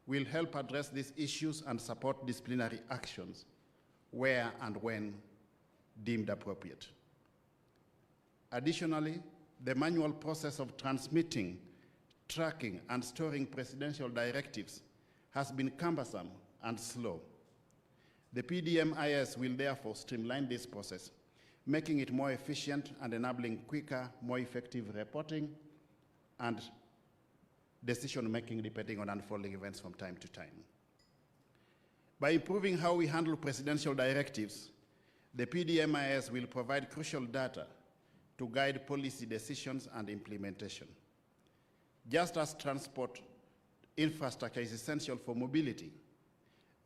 will help address these issues and support disciplinary actions where and when deemed appropriate. Additionally, the manual process of transmitting, tracking, and storing presidential directives has been cumbersome and slow. The PDMIS will therefore streamline this process, making it more efficient and enabling quicker, more effective reporting and decision-making depending on unfolding events from time to time. By improving how we handle presidential directives, the PDMIS will provide crucial data to guide policy decisions and implementation. Just as transport infrastructure is essential for mobility,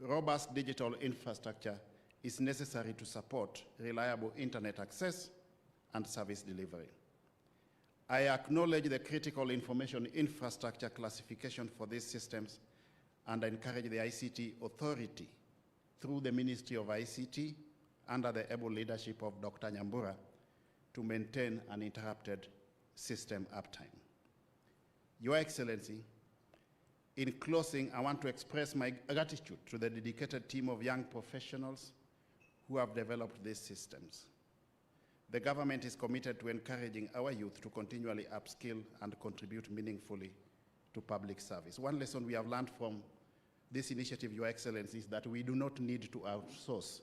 robust digital infrastructure is necessary to support reliable internet access and service delivery. I acknowledge the critical information infrastructure classification for these systems and encourage the ICT Authority through the Ministry of ICT under the able leadership of Dr. Nyambura to maintain uninterrupted system uptime. Your Excellency, in closing, I want to express my gratitude to the dedicated team of young professionals who have developed these systems. The government is committed to encouraging our youth to continually upskill and contribute meaningfully to public service. One lesson we have learned from this initiative, Your Excellency, is that we do not need to outsource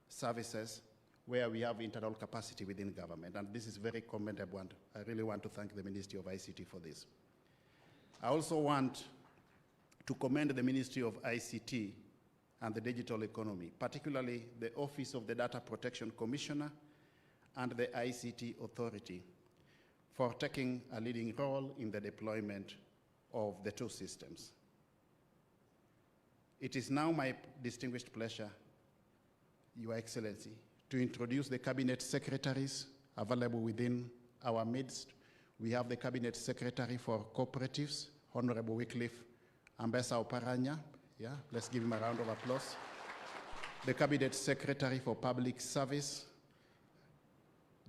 services where we have internal capacity within government, and this is very commendable, and I really want to thank the Ministry of ICT for this. I also want to commend the Ministry of ICT and the digital economy, particularly the Office of the Data Protection Commissioner and the ICT Authority for taking a leading role in the deployment of the two systems. It is now my distinguished pleasure, Your Excellency, to introduce the Cabinet Secretaries available within our midst. We have the Cabinet Secretary for Cooperatives, Honorable Wycliffe Ambessa Oparanya. Yeah, let's give him a round of applause. The Cabinet Secretary for Public Service,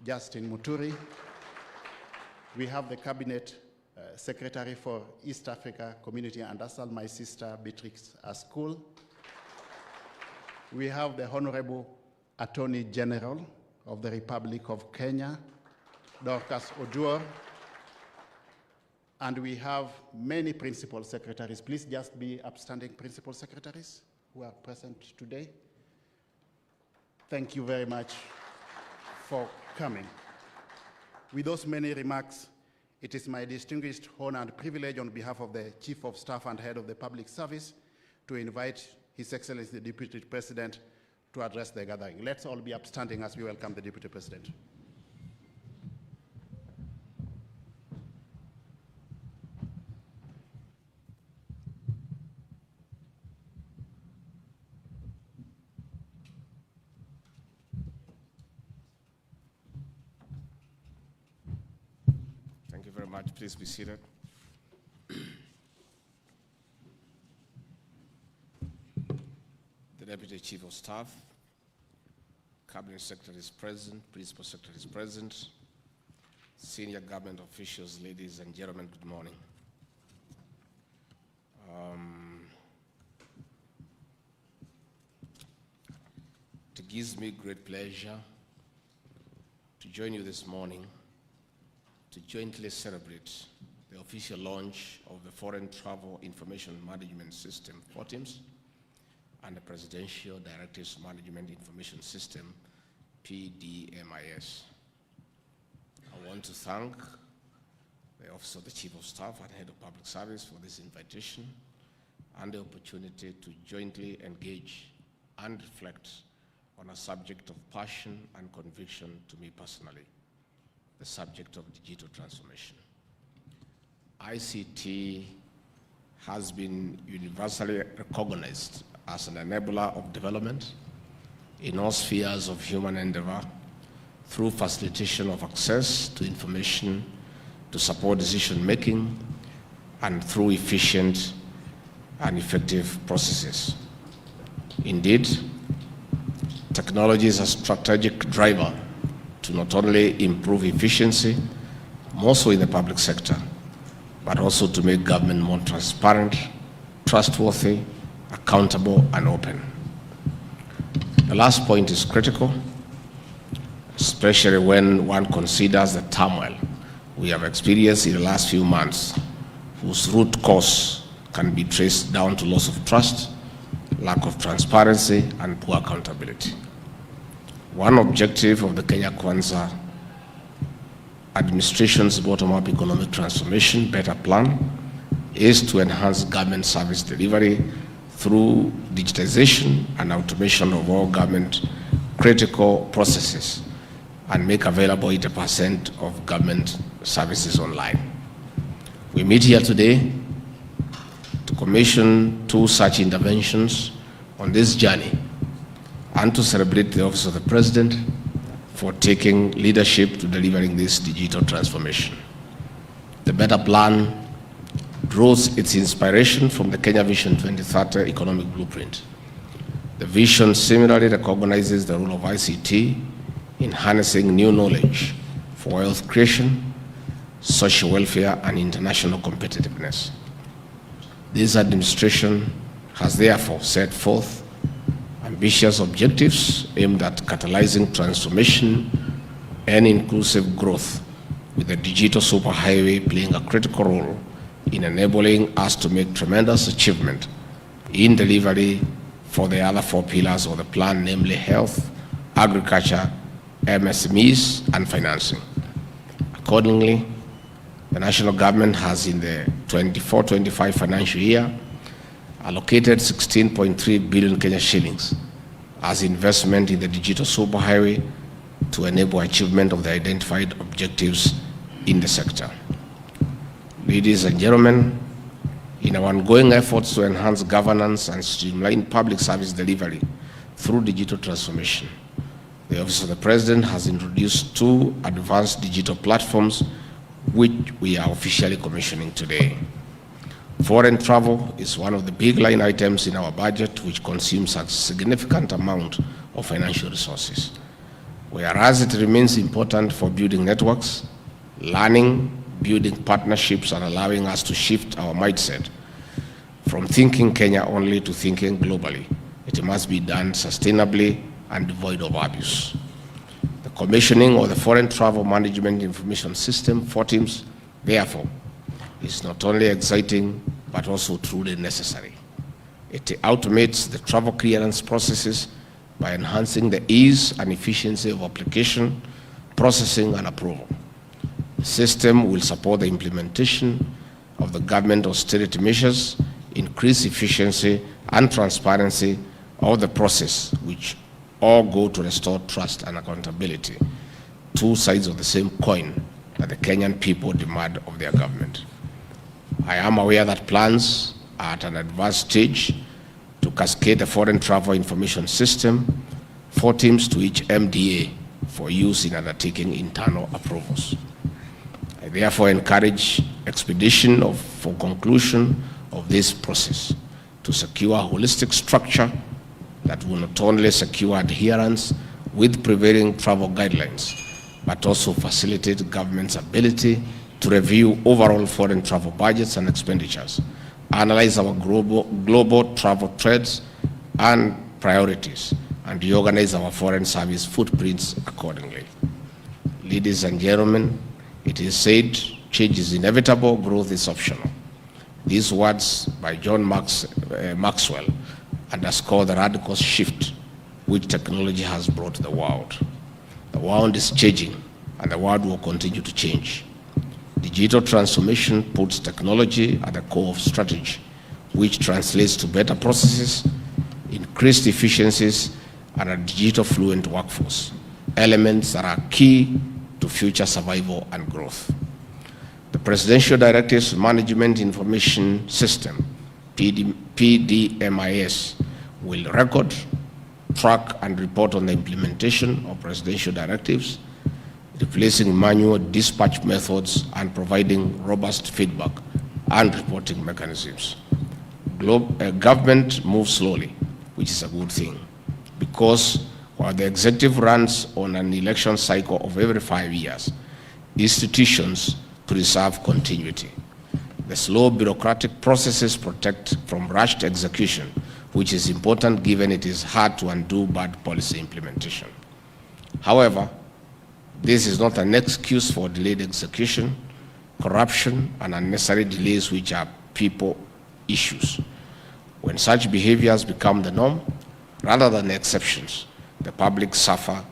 Justin Muturi. We have the Cabinet Secretary for East Africa Community and ASAL, my sister Beatrix Askul. We have the Honorable Attorney General of the Republic of Kenya, Dorcas Oduor. And we have many principal secretaries. Please just be upstanding principal secretaries who are present today. Thank you very much for coming. With those many remarks, it is my distinguished honor and privilege on behalf of the Chief of Staff and Head of the Public Service to invite His Excellency the Deputy President to address the gathering. Let's all be upstanding as we welcome the Deputy President. Thank you very much. Please be seated. The Deputy Chief of Staff, Cabinet Secretary is present, Principal Secretary is present, senior government officials, ladies and gentlemen, good morning. It gives me great pleasure to join you this morning to jointly celebrate the official launch of the Foreign Travel Information Management System, FORTIMS, and the Presidential Directives Management Information System, PDMIS. I want to thank the Office of the Chief of Staff and Head of Public Service for this invitation and the opportunity to jointly engage and reflect on a subject of passion and conviction to me personally, the subject of digital transformation. ICT has been universally recognized as an enabler of development in all spheres of human endeavor through facilitation of access to information to support decision-making and through efficient and effective processes. Indeed, technology is a strategic driver to not only improve efficiency, more so in the public sector, but also to make government more transparent trustworthy, accountable, and open. The last point is critical, especially when one considers the turmoil we have experienced in the last few months, whose root cause can be traced down to loss of trust, lack of transparency, and poor accountability. One objective of the Kenya Kwanza administration's bottom-up economic transformation better plan is to enhance government service delivery through digitization and automation of all government critical processes and make available 80% of government services online. We meet here today to commission 2 such interventions on this journey and to celebrate the Office of the President for taking leadership to delivering this digital transformation. The Better Plan draws its inspiration from the Kenya Vision 2030 economic blueprint. The vision similarly recognizes the role of ICT in harnessing new knowledge for wealth creation, social welfare, and international competitiveness. This administration has therefore set forth ambitious objectives aimed at catalyzing transformation and inclusive growth, with the digital superhighway playing a critical role in enabling us to make tremendous achievement in delivery for the other 4 pillars of the plan, namely health, agriculture, MSMEs, and financing. Accordingly, the national government has in the 24-25 financial year allocated 16.3 billion Kenya shillings as investment in the digital superhighway to enable achievement of the identified objectives in the sector. Ladies and gentlemen, in our ongoing efforts to enhance governance and streamline public service delivery through digital transformation, the Office of the President has introduced 2 advanced digital platforms which we are officially commissioning today. Foreign travel is one of the big line items in our budget, which consumes a significant amount of financial resources. Whereas it remains important for building networks, learning, building partnerships, and allowing us to shift our mindset from thinking Kenya only to thinking globally, it must be done sustainably and devoid of abuse. The commissioning of the Foreign Travel Management Information System, FORTIMS, therefore, is not only exciting, but also truly necessary. It automates the travel clearance processes by enhancing the ease and efficiency of application, processing, and approval. The system will support the implementation of the government austerity measures, increase efficiency and transparency of the process, which all go to restore trust and accountability, 2 sides of the same coin that the Kenyan people demand of their government. I am aware that plans are at an advanced stage to cascade the Foreign Travel Information System, FORTIMS, to each MDA for use in undertaking internal approvals. I therefore encourage expedition for conclusion of this process to secure a holistic structure that will not only secure adherence with prevailing travel guidelines, but also facilitate government's ability to review overall foreign travel budgets and expenditures, analyze our global travel trends and priorities, and reorganize our foreign service footprints accordingly. Ladies and gentlemen, it is said, change is inevitable, growth is optional. These words by John Maxwell underscore the radical shift which technology has brought to the world. The world is changing, and the world will continue to change. Digital transformation puts technology at the core of strategy, which translates to better processes, increased efficiencies, and a digital fluent workforce, elements that are key to future survival and growth. The Presidential Directives Management Information System, PDMIS, will record, track, and report on the implementation of presidential directives, replacing manual dispatch methods and providing robust feedback and reporting mechanisms. Government moves slowly, which is a good thing, because while the executive runs on an election cycle of every 5 years, institutions preserve continuity. The slow bureaucratic processes protect from rushed execution, which is important given it is hard to undo bad policy implementation. However, this is not an excuse for delayed execution, corruption, and unnecessary delays which are people issues. When such behaviors become the norm, rather than exceptions, the public suffer,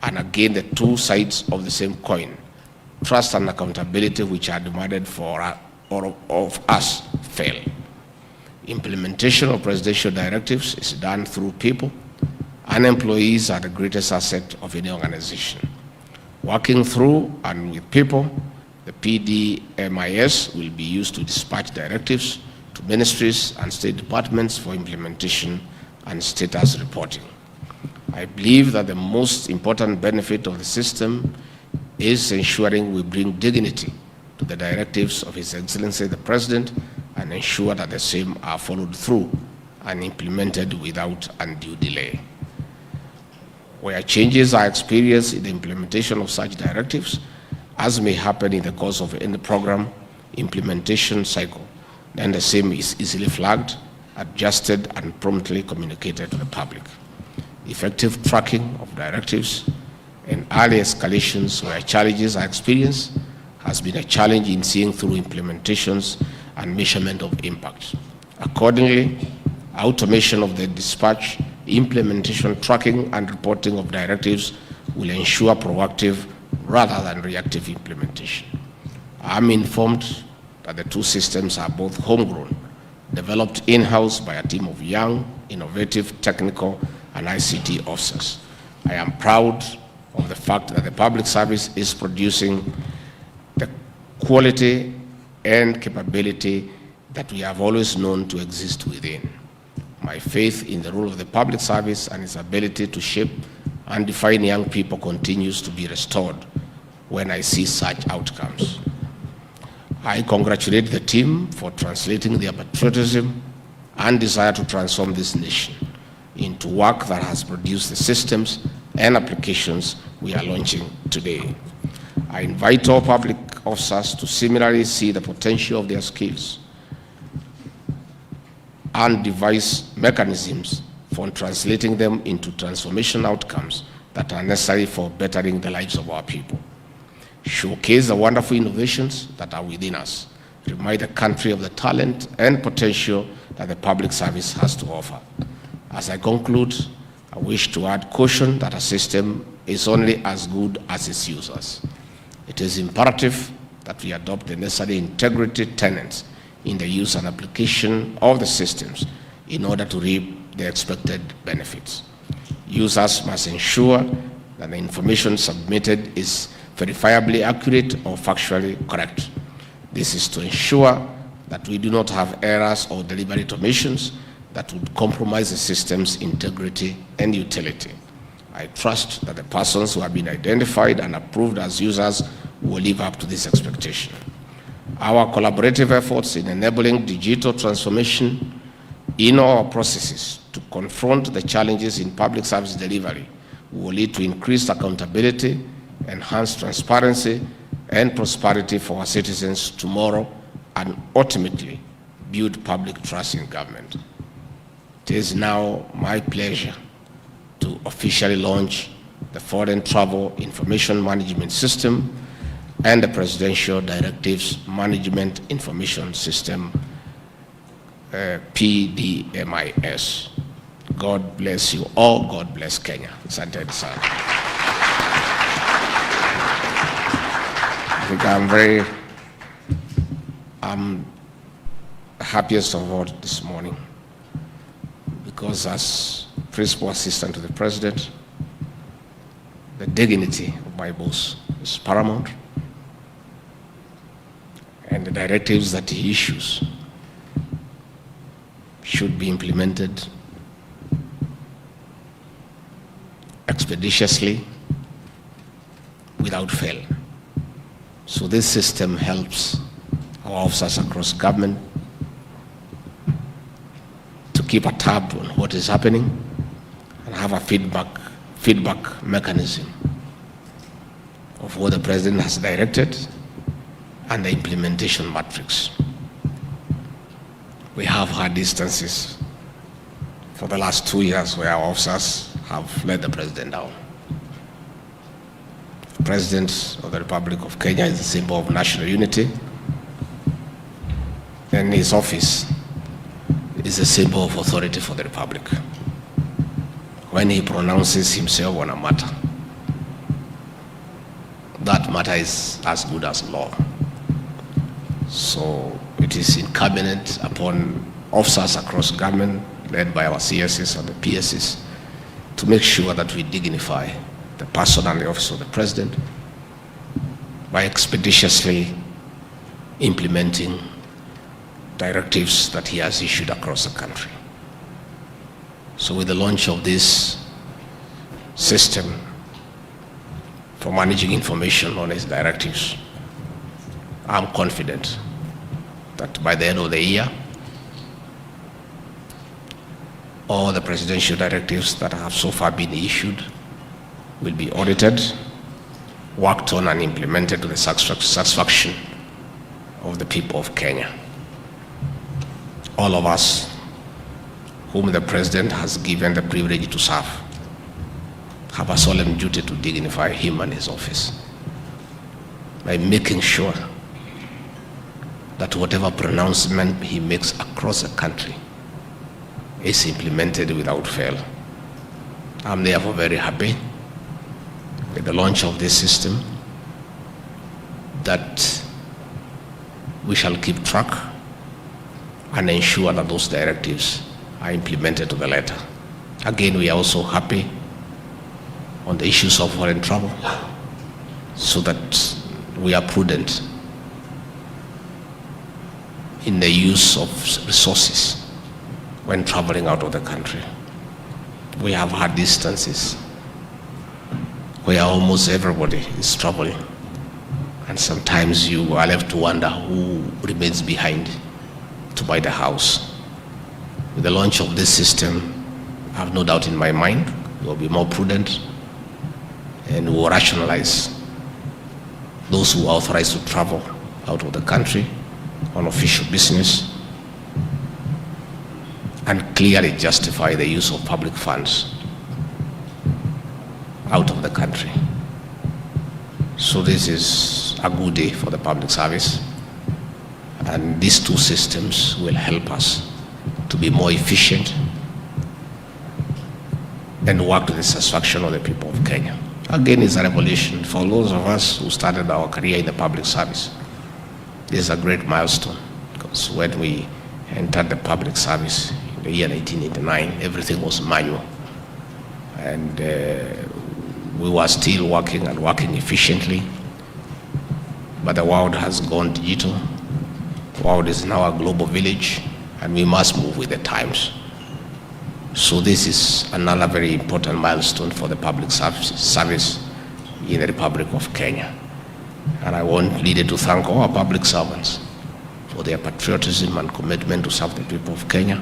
and again the two sides of the same coin, trust and accountability which are demanded of us fail. Implementation of presidential directives is done through people, and employees are the greatest asset of any organization. Working through and with people, the PDMIS will be used to dispatch directives to ministries and state departments for implementation and status reporting. I believe that the most important benefit of the system is ensuring we bring dignity to the directives of His Excellency the President and ensure that the same are followed through and implemented without undue delay. Where changes are experienced in the implementation of such directives, as may happen in the course of any program implementation cycle, then the same is easily flagged, adjusted, and promptly communicated to the public. Effective tracking of directives and early escalations where challenges are experienced has been a challenge in seeing through implementations and measurement of impact. Accordingly, automation of the dispatch, implementation, tracking, and reporting of directives will ensure proactive rather than reactive implementation. I'm informed that the two systems are both homegrown, developed in-house by a team of young, innovative, technical, and ICT officers. I am proud of the fact that the public service is producing the quality and capability that we have always known to exist within. My faith in the role of the public service and its ability to shape and define young people continues to be restored when I see such outcomes. I congratulate the team for translating their patriotism and desire to transform this nation into work that has produced the systems and applications we are launching today. I invite all public officers to similarly see the potential of their skills and devise mechanisms for translating them into transformation outcomes that are necessary for bettering the lives of our people. Showcase the wonderful innovations that are within us. Remind the country of the talent and potential that the public service has to offer. As I conclude, I wish to add caution that a system is only as good as its users. It is imperative that we adopt the necessary integrity tenets in the use and application of the systems in order to reap the expected benefits. Users must ensure that the information submitted is verifiably accurate or factually correct. This is to ensure that we do not have errors or deliberate omissions that would compromise the system's integrity and utility. I trust that the persons who have been identified and approved as users will live up to this expectation. Our collaborative efforts in enabling digital transformation in our processes to confront the challenges in public service delivery will lead to increased accountability, enhanced transparency, and prosperity for our citizens tomorrow, and ultimately build public trust in government. It is now my pleasure to officially launch the Foreign Travel Information Management System and the Presidential Directives Management Information System, PDMIS. God bless you all. God bless Kenya. Asante sana. I think I'm happiest of all this morning because as Principal Assistant to the President, the dignity of my boss is paramount, and the directives that he issues should be implemented expeditiously without fail. So this system helps our officers across government to keep a tab on what is happening and have a feedback mechanism of what the President has directed and the implementation matrix. We have had instances for the last 2 years where our officers have let the president down. The President of the Republic of Kenya is a symbol of national unity, and his office is a symbol of authority for the Republic. When he pronounces himself on a matter, that matter is as good as law. So it is incumbent upon officers across government, led by our CSs and the PSs, to make sure that we dignify the person and the office of the President by expeditiously implementing directives that he has issued across the country. So with the launch of this system for managing information on his directives, I'm confident that by the end of the year, all the presidential directives that have so far been issued will be audited, worked on and implemented to the satisfaction of the people of Kenya. All of us whom the President has given the privilege to serve have a solemn duty to dignify him and his office by making sure that whatever pronouncement he makes across the country is implemented without fail. I'm therefore very happy with the launch of this system, that we shall keep track and ensure that those directives are implemented to the letter. Again, we are also happy on the issues of foreign travel, so that we are prudent in the use of resources when traveling out of the country. We have had instances where almost everybody is traveling, and sometimes you are left to wonder who remains behind to buy the house. With the launch of this system, I have no doubt in my mind we will be more prudent and we will rationalize those who are authorized to travel out of the country on official business and clearly justify the use of public funds out of the country. So this is a good day for the public service, and these two systems will help us to be more efficient and work to the satisfaction of the people of Kenya. Again, it's a revolution for those of us who started our career in the public service. This is a great milestone, because when we entered the public service in the year 1989, everything was manual, and we were still working efficiently, but the world has gone digital. The world is now a global village, and we must move with the times. So this is another very important milestone for the public service in the Republic of Kenya. And I want leader to thank all our public servants for their patriotism and commitment to serve the people of Kenya,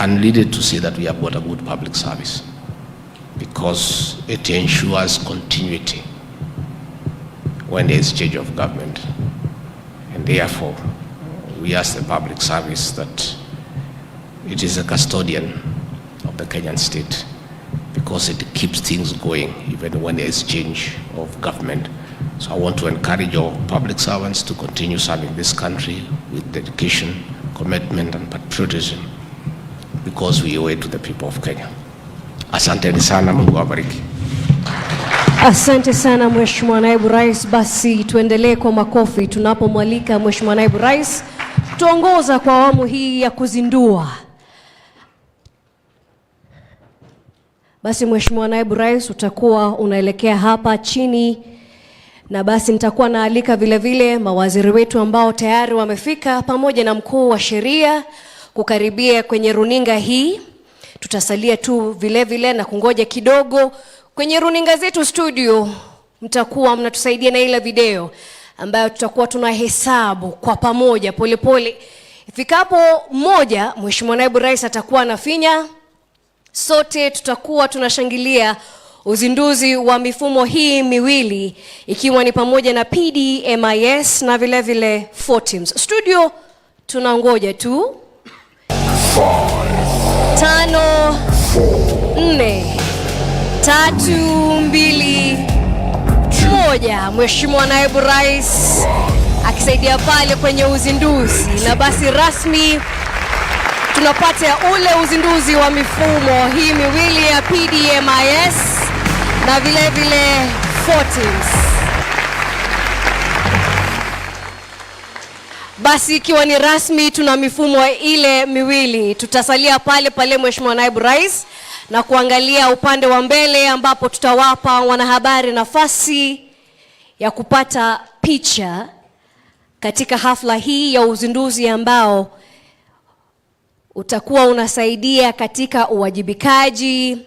and leader to see that we have got a good public service, because it ensures continuity when there is change of government. And therefore, we ask the public service that it is a custodian of the Kenyan state, because it keeps things going even when there is change of government. So I want to encourage all public servants to continue serving this country with dedication, commitment and patriotism, because we owe it to the people of Kenya. Asante sana, Mungu awabariki. Asante sana Mheshimiwa Naibu Rais. Basi tuendelee kwa makofi tunapomwalika Mheshimiwa Naibu Rais tuongoza kwa awamu hii ya kuzindua. Basi Mheshimiwa Naibu Rais, utakuwa unaelekea hapa chini, na basi nitakuwa naalika vile vile mawaziri wetu ambao tayari wamefika, pamoja na mkuu wa sheria kukaribia kwenye runinga hii. Tutasalia tu vile vile na kungoja kidogo. Kwenye runinga zetu studio mtakuwa mnatusaidia na ile video ambayo tutakuwa tunahesabu kwa pamoja polepole. Ifikapo moja, Mheshimiwa Naibu Rais atakuwa anafinya. Sote tutakuwa tunashangilia uzinduzi wa mifumo hii miwili, ikiwa ni pamoja na PDMIS na vile vile 4 teams. Studio tunangoja tu. 5, 4, 3, 2, 1. Mheshimiwa Naibu Rais akisaidia pale kwenye uzinduzi, na basi rasmi tunapata ule uzinduzi wa mifumo hii miwili ya PDMIS na vile vile 14. Basi ikiwa ni rasmi tuna mifumo ile miwili, tutasalia pale pale Mheshimiwa Naibu Rais na kuangalia upande wa mbele ambapo tutawapa wanahabari nafasi ya kupata picha katika hafla hii ya uzinduzi ambao utakuwa unasaidia katika uwajibikaji